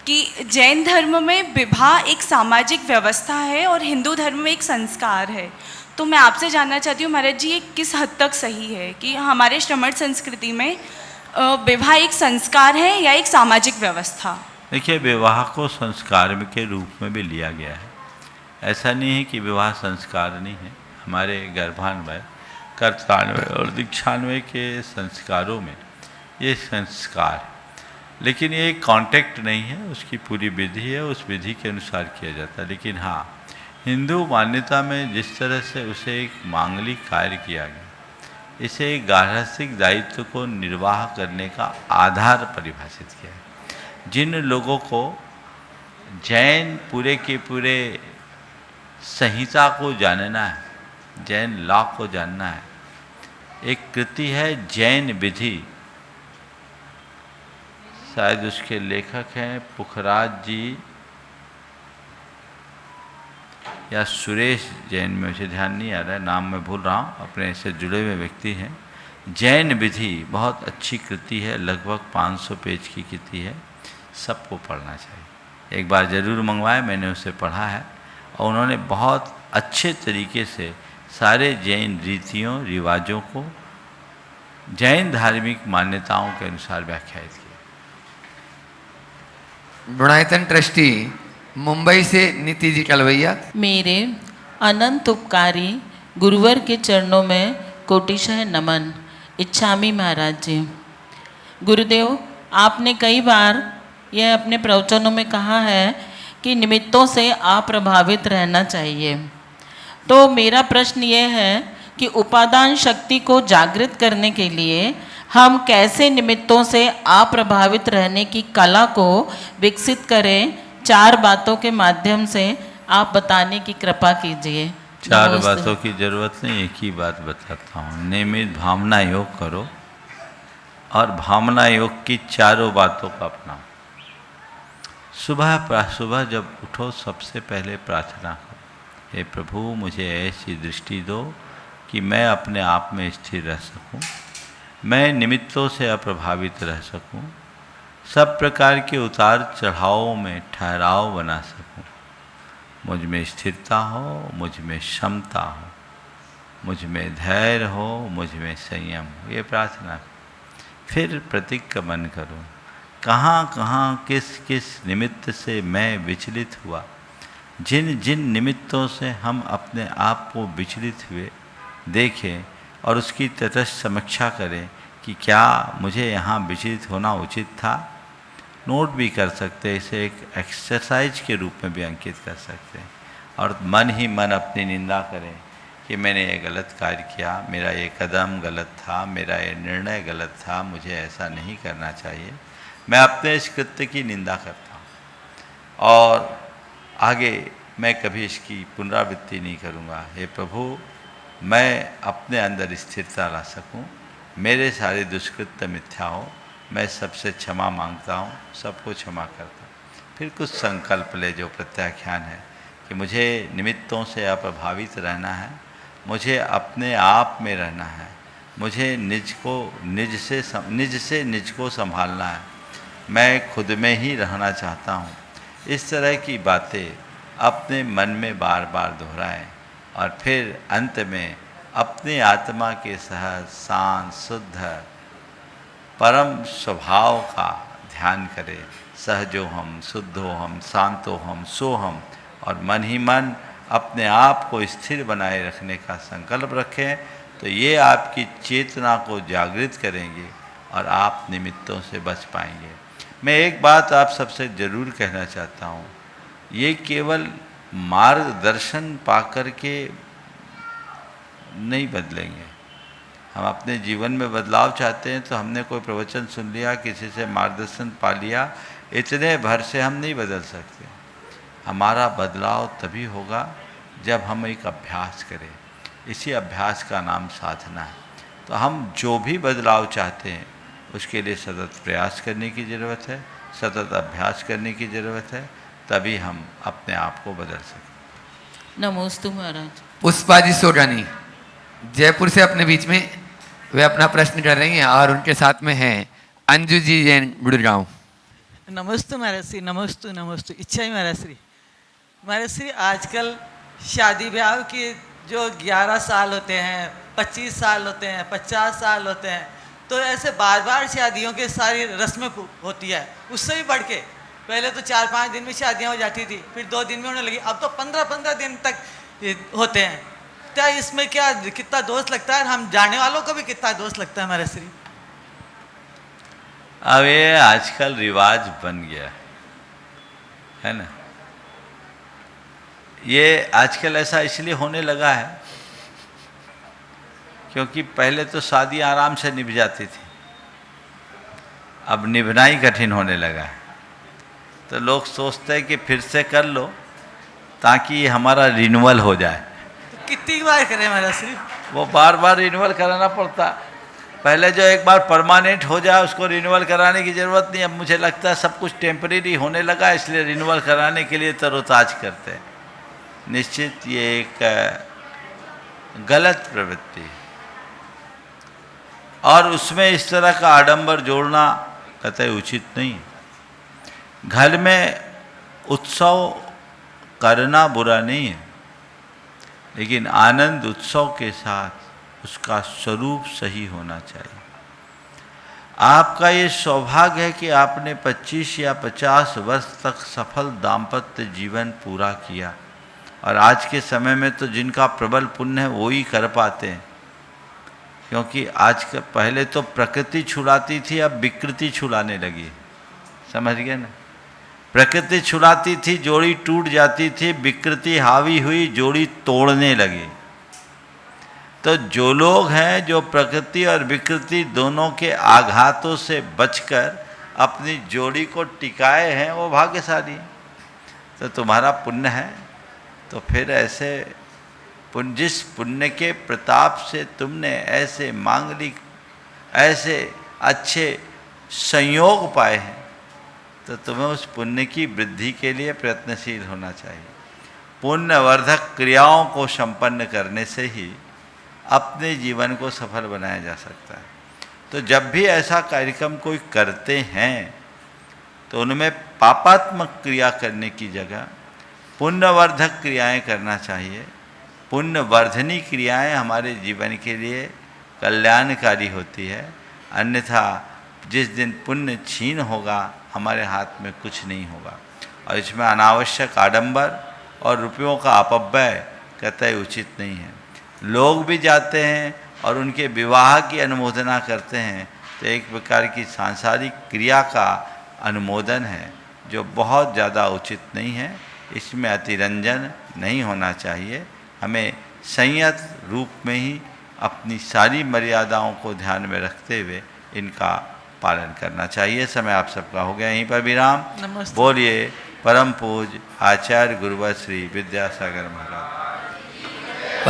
S13: कि जैन धर्म में विवाह एक सामाजिक व्यवस्था है और हिंदू धर्म में एक संस्कार है। तो मैं आपसे जानना चाहती हूँ महाराज जी, ये किस हद तक सही है कि हमारे श्रमण संस्कृति में विवाह एक संस्कार है या एक सामाजिक व्यवस्था?
S3: देखिए, विवाह को संस्कार के रूप में भी लिया गया है। ऐसा नहीं है कि विवाह संस्कार नहीं है। हमारे गर्भान्वय, कर्तान्वय और दीक्षान्वय के संस्कारों में ये संस्कार है, लेकिन ये कॉन्टेक्ट नहीं है, उसकी पूरी विधि है, उस विधि के अनुसार किया जाता है। लेकिन हाँ, हिंदू मान्यता में जिस तरह से उसे एक मांगलिक कार्य किया गया, इसे एक गार्हस्थ्यिक दायित्व को निर्वाह करने का आधार परिभाषित किया है। जिन लोगों को जैन पूरे के पूरे संहिता को जानना है, जैन लॉ को जानना है, एक कृति है जैन विधि, शायद उसके लेखक हैं पुखराज जी या सुरेश जैन, में मुझे ध्यान नहीं आ रहा है, नाम मैं भूल रहा हूँ, अपने से जुड़े हुए व्यक्ति हैं। जैन विधि बहुत अच्छी कृति है, लगभग 500 पेज की कृति है, सबको पढ़ना चाहिए। एक बार ज़रूर मंगवाए, मैंने उसे पढ़ा है और उन्होंने बहुत अच्छे तरीके से सारे जैन रीतियों रिवाजों को जैन धार्मिक मान्यताओं के अनुसार व्याख्यायित किया।
S2: गुणायतन ट्रस्टी मुंबई से नीति जी कलवैया।
S14: मेरे अनंत उपकारी गुरुवर के चरणों में कोटिशः नमन। इच्छामि महाराज जी। गुरुदेव, आपने कई बार यह अपने प्रवचनों में कहा है कि निमित्तों से अप्रभावित रहना चाहिए। तो मेरा प्रश्न ये है कि उपादान शक्ति को जागृत करने के लिए हम कैसे निमित्तों से अप्रभावित रहने की कला को विकसित करें? 4 बातों के माध्यम से आप बताने की कृपा कीजिए।
S3: चार
S14: नमोस्तु।
S3: बातों की जरूरत नहीं, एक ही बात बताता हूँ। नियमित भावना योग करो और भावना योग की चारों बातों को अपनाओ। सुबह जब उठो सबसे पहले प्रार्थना करो, हे प्रभु मुझे ऐसी दृष्टि दो कि मैं अपने आप में स्थिर रह सकूं, मैं निमित्तों से अप्रभावित रह सकूं, सब प्रकार के उतार चढ़ावों में ठहराव बना सकूं, मुझ में स्थिरता हो, मुझ में क्षमता हो, मुझ में धैर्य हो, मुझ में संयम हो। ये प्रार्थना। फिर प्रतीक का मन करो, कहाँ कहाँ किस किस निमित्त से मैं विचलित हुआ, जिन जिन निमित्तों से हम अपने आप को विचलित हुए देखें और उसकी तटस्थ समीक्षा करें कि क्या मुझे यहाँ विचलित होना उचित था। नोट भी कर सकते हैं, इसे एक एक्सरसाइज के रूप में भी अंकित कर सकते हैं और मन ही मन अपनी निंदा करें कि मैंने ये गलत कार्य किया, मेरा ये कदम गलत था, मेरा ये निर्णय गलत था, मुझे ऐसा नहीं करना चाहिए। मैं अपने इस कृत्य की निंदा करता हूँ और आगे मैं कभी इसकी पुनरावृत्ति नहीं करूँगा। हे प्रभु मैं अपने अंदर स्थिरता ला सकूँ, मेरे सारे दुष्कृत्य मिथ्या हो, मैं सबसे क्षमा मांगता हूँ, सबको क्षमा करता हूँ। फिर कुछ संकल्प ले जो प्रत्याख्यान है कि मुझे निमित्तों से अप्रभावित रहना है, मुझे अपने आप में रहना है, मुझे निज से निज को संभालना है, मैं खुद में ही रहना चाहता हूँ। इस तरह की बातें अपने मन में बार बार दोहराएं और फिर अंत में अपनी आत्मा के सहज शांत शुद्ध परम स्वभाव का ध्यान करें। सहजो हम, शुद्धो हम, शांतो हम, सो हम, और मन ही मन अपने आप को स्थिर बनाए रखने का संकल्प रखें तो ये आपकी चेतना को जागृत करेंगे और आप निमित्तों से बच पाएंगे। मैं एक बात आप सबसे ज़रूर कहना चाहता हूँ, ये केवल मार्गदर्शन पाकर के नहीं बदलेंगे। हम अपने जीवन में बदलाव चाहते हैं तो हमने कोई प्रवचन सुन लिया, किसी से मार्गदर्शन पा लिया, इतने भर से हम नहीं बदल सकते। हमारा बदलाव तभी होगा जब हम एक अभ्यास करें। इसी अभ्यास का नाम साधना है। तो हम जो भी बदलाव चाहते हैं उसके लिए सतत प्रयास करने की ज़रूरत है, सतत अभ्यास करने की ज़रूरत है, तभी हम अपने आप को बदल सकें।
S14: नमोस्तु महाराज।
S2: पुष्पा जी सोगानी जयपुर से अपने बीच में वे अपना प्रश्न कर रही हैं और उनके साथ में हैं अंजू जी जैन गुड़गांव।
S15: नमस्तु महाराज श्री, नमस्तु नमस्तु। इच्छा ही महाराज श्री। महाराज श्री आजकल शादी ब्याह के जो 11 साल होते हैं, 25 साल होते हैं, 50 साल होते हैं, तो ऐसे बार बार शादियों के सारी रस्में होती है। उससे भी बढ़ के पहले तो 4-5 दिन में शादियां हो जाती थी, फिर 2 दिन में होने लगी, अब तो 15-15 दिन तक होते हैं। क्या इसमें क्या कितना दोष लगता है, हम जानने वालों को भी कितना दोष लगता है हमारे श्री?
S3: अब ये आजकल रिवाज बन गया है ना। ये आजकल ऐसा इसलिए होने लगा है क्योंकि पहले तो शादी आराम से निभ जाती थी, अब निभना ही कठिन होने लगा है। तो लोग सोचते हैं कि फिर से कर लो ताकि हमारा रिन्यूअल हो जाए।
S15: तो कितनी बार करें हमारा श्री?
S3: वो बार बार रिन्यूअल कराना पड़ता। पहले जो एक बार परमानेंट हो जाए उसको रिन्यूअल कराने की ज़रूरत नहीं। अब मुझे लगता है सब कुछ टेम्परेरी होने लगा, इसलिए रिन्यूअल कराने के लिए तरोताज करते हैं। निश्चित ये एक गलत प्रवृत्ति है और उसमें इस तरह का आडंबर जोड़ना कतई उचित नहीं है। घर में उत्सव करना बुरा नहीं है, लेकिन आनंद उत्सव के साथ उसका स्वरूप सही होना चाहिए। आपका ये सौभाग्य है कि आपने 25 या 50 वर्ष तक सफल दाम्पत्य जीवन पूरा किया और आज के समय में तो जिनका प्रबल पुण्य है वो ही कर पाते हैं, क्योंकि आज के पहले तो प्रकृति छुड़ाती थी, अब विकृति छुड़ाने लगी। समझ गए ना? प्रकृति छुड़ाती थी, जोड़ी टूट जाती थी, विकृति हावी हुई, जोड़ी तोड़ने लगी। तो जो लोग हैं जो प्रकृति और विकृति दोनों के आघातों से बचकर अपनी जोड़ी को टिकाए हैं वो भाग्यशाली हैं। तो तुम्हारा पुण्य है। तो फिर ऐसे जिस पुण्य के प्रताप से तुमने ऐसे मांगलिक, ऐसे अच्छे संयोग पाए हैं, तो तुम्हें उस पुण्य की वृद्धि के लिए प्रयत्नशील होना चाहिए। पुण्यवर्धक क्रियाओं को संपन्न करने से ही अपने जीवन को सफल बनाया जा सकता है। तो जब भी ऐसा कार्यक्रम कोई करते हैं तो उनमें पापात्मक क्रिया करने की जगह पुण्यवर्धक क्रियाएं करना चाहिए। पुण्यवर्धनी क्रियाएं हमारे जीवन के लिए कल्याणकारी होती है, अन्यथा जिस दिन पुण्य छीन होगा हमारे हाथ में कुछ नहीं होगा। और इसमें अनावश्यक आडंबर और रुपयों का अपव्यय कतई उचित नहीं है। लोग भी जाते हैं और उनके विवाह की अनुमोदना करते हैं, तो एक प्रकार की सांसारिक क्रिया का अनुमोदन है जो बहुत ज़्यादा उचित नहीं है। इसमें अतिरंजन नहीं होना चाहिए। हमें संयत रूप में ही अपनी सारी मर्यादाओं को ध्यान में रखते हुए इनका पालन करना चाहिए। समय आप सबका हो गया, यहीं पर विराम। बोलिए परम पूज्य आचार्य गुरुवर श्री विद्यासागर महाराज।